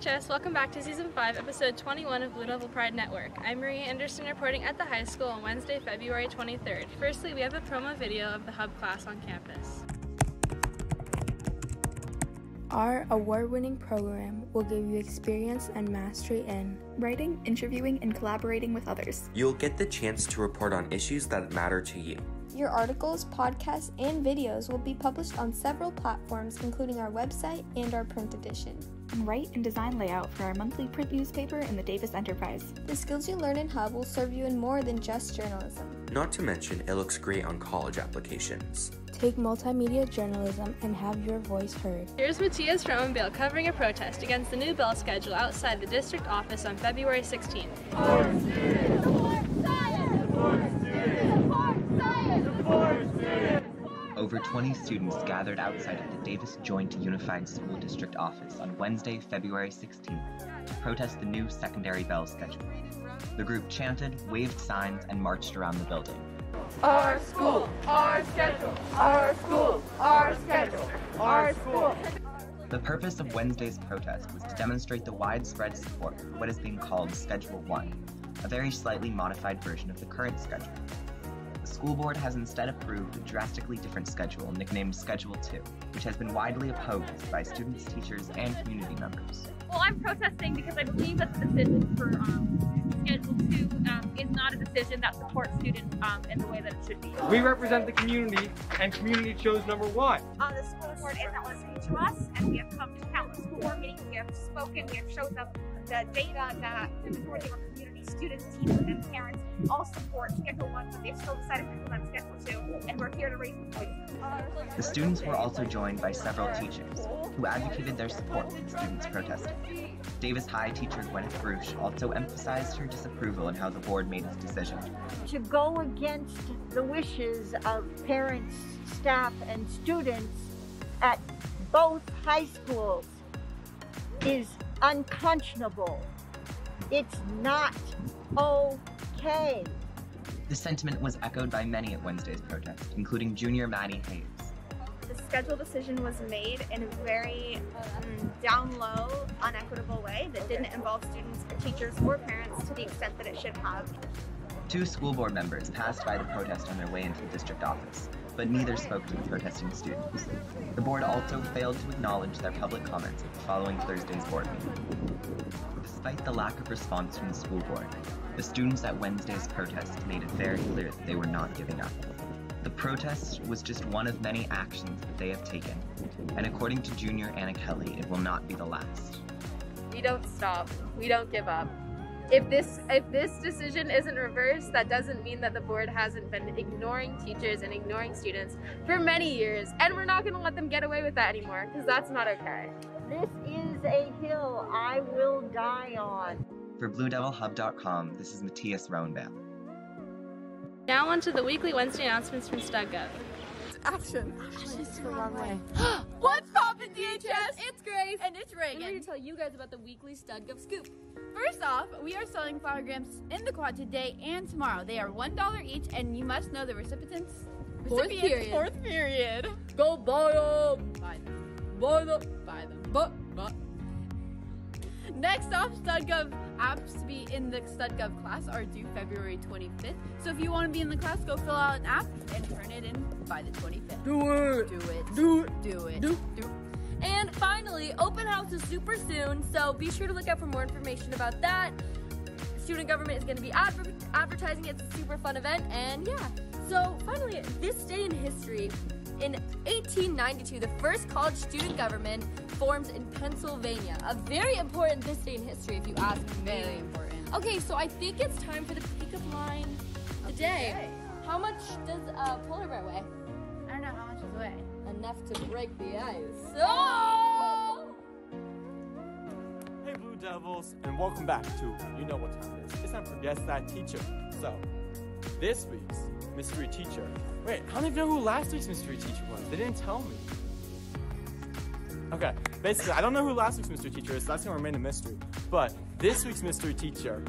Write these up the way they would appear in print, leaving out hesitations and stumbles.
DHS, welcome back to Season 5, Episode 21 of Blue Devil Pride Network. I'm Maria Anderson reporting at the high school on Wednesday, February 23rd. Firstly, we have a promo video of the Hub class on campus. Our award-winning program will give you experience and mastery in writing, interviewing, and collaborating with others. You'll get the chance to report on issues that matter to you. Your articles, podcasts, and videos will be published on several platforms, including our website and our print edition. And write and design layout for our monthly print newspaper in the Davis Enterprise. The skills you learn in Hub will serve you in more than just journalism. Not to mention, it looks great on college applications. Take multimedia journalism and have your voice heard. Here's Mattias Rowenbale covering a protest against the new bell schedule outside the district office on February 16th. Support students! Support science! Support students! Support science! Support students! Over 20 students gathered outside of the Davis Joint Unified School District office on Wednesday, February 16th to protest the new secondary bell schedule. The group chanted, waved signs, and marched around the building. Our school, our schedule, our school, our schedule, our school. The purpose of Wednesday's protest was to demonstrate the widespread support for what is being called Schedule 1, a very slightly modified version of the current schedule. The school board has instead approved a drastically different schedule nicknamed Schedule 2, which has been widely opposed by students, teachers, and community members. Well, I'm protesting because I believe that the decision for Schedule 2 is not a decision that supports students in the way that it should be. We represent the community, and community chose number 1. The school board isn't listening to us, and we have come to countless school board meetings, we have spoken, we have shown them the data that the majority of our community, students, teachers, and parents all support Schedule 1, but they've still decided to implement Schedule 2, and we're here to raise the voice. The students were also joined by several teachers, who advocated their support for the students protesting. Davis High teacher Gwyneth Bruce also emphasized her disapproval in how the board made its decision. To go against the wishes of parents, staff, and students at both high schools is unconscionable. It's not okay. The sentiment was echoed by many at Wednesday's protest, including junior Maddie Hayes. The schedule decision was made in a very down low, unequitable way that didn't involve students, teachers, or parents to the extent that it should have. 2 school board members passed by the protest on their way into the district office, but neither spoke to the protesting students. The board also failed to acknowledge their public comments at the following Thursday's board meeting. Despite the lack of response from the school board, the students at Wednesday's protest made it very clear that they were not giving up. The protest was just one of many actions that they have taken, and according to junior Anna Kelly, it will not be the last. We don't stop. We don't give up. If this decision isn't reversed, that doesn't mean that the board hasn't been ignoring teachers and ignoring students for many years, and we're not going to let them get away with that anymore, because that's not okay. This is a hill I will die on. For BlueDevilHub.com, this is Mattias Rowenbale. Now on to the weekly Wednesday announcements from Stud Gov. Action. It's the wrong way. What's poppin', DHS? It's Grace. And it's Reagan. We're here to tell you guys about the weekly Stud Gov scoop. First off, we are selling flower grams in the quad today and tomorrow. They are $1 each, and you must know the recipients. Fourth period. Go buy them. Buy them. Buy them. Buy them. But. Next off, Stud Gov apps to be in the Stud Gov class are due February 25th. So if you want to be in the class, go fill out an app and turn it in by the 25th. Do it. And finally, open house is super soon, so be sure to look out for more information about that. Student government is going to be advertising it. It's a super fun event, and yeah. So finally, this day in history. In 1892, the first college student government formed in Pennsylvania. A very important this day in history, if you ask me. Very important. Okay, so I think it's time for the pickup line of the day. How much does a polar bear weigh? I don't know how much it weighs. Enough to break the ice. Oh! Hey Blue Devils, and welcome back to You Know What Time It Is. It's time for Guess That Teacher. So, this week's mystery teacher. Wait, I don't even know who last week's mystery teacher was. They didn't tell me. Okay, basically, I don't know who last week's mystery teacher is, so that's going to remain a mystery. But this week's mystery teacher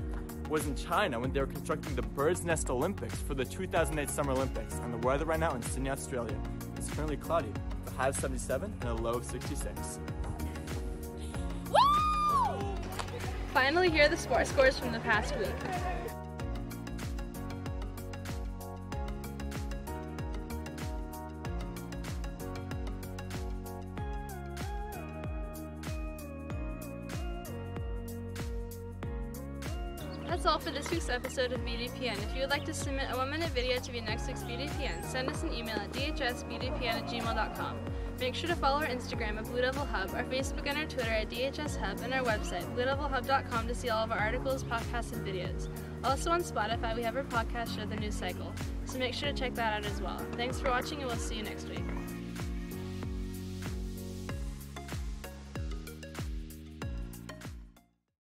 was in China when they were constructing the Bird's Nest Olympics for the 2008 Summer Olympics. And the weather right now in Sydney, Australia is currently cloudy, with a high of 77 and a low of 66. Woo! finally hear the sports scores from the past week. That's all for this week's episode of BDPN. If you would like to submit a 1-minute video to be next week's BDPN, send us an email at dhsbdpn@gmail.com. Make sure to follow our Instagram at Blue Devil Hub, our Facebook and our Twitter at DHS Hub, and our website, bluedevilhub.com, to see all of our articles, podcasts, and videos. Also on Spotify, we have our podcast show, The News Cycle, so make sure to check that out as well. Thanks for watching, and we'll see you next week.